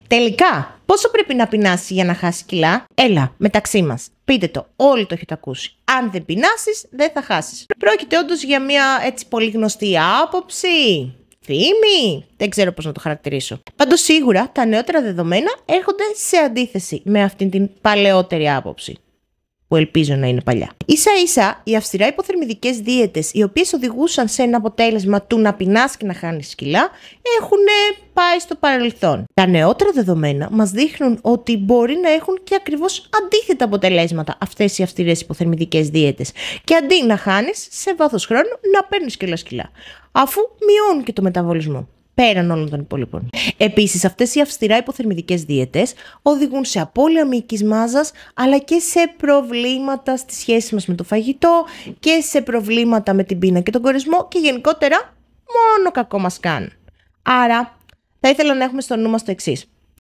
Τελικά, πόσο πρέπει να πεινάσεις για να χάσεις κιλά? Έλα, μεταξύ μας. Πείτε το, όλοι το έχετε ακούσει. Αν δεν πεινάσεις, δεν θα χάσεις. Πρόκειται όντως για μια έτσι πολύ γνωστή άποψη. Φήμη, δεν ξέρω πώς να το χαρακτηρίσω. Πάντως σίγουρα τα νεότερα δεδομένα έρχονται σε αντίθεση με αυτήν την παλαιότερη άποψη, που ελπίζω να είναι παλιά. Ίσα ίσα, οι αυστηρά υποθερμιδικές δίαιτες, οι οποίες οδηγούσαν σε ένα αποτέλεσμα του να πεινάς και να χάνεις κιλά, έχουν πάει στο παρελθόν. Τα νεότερα δεδομένα μας δείχνουν ότι μπορεί να έχουν και ακριβώς αντίθετα αποτελέσματα αυτές οι αυστηρές υποθερμιδικές δίαιτες. Και αντί να χάνεις, σε βάθος χρόνου να παίρνεις κιλά, αφού μειώνουν και το μεταβολισμό, πέραν όλων των υπόλοιπων. Επίσης, αυτές οι αυστηρά υποθερμιδικές δίαιτες οδηγούν σε απώλεια μυϊκής μάζας, αλλά και σε προβλήματα στη σχέση μας με το φαγητό και σε προβλήματα με την πείνα και τον κορεσμό και γενικότερα μόνο κακό μας κάνουν. Άρα, θα ήθελα να έχουμε στο νου μας το εξής.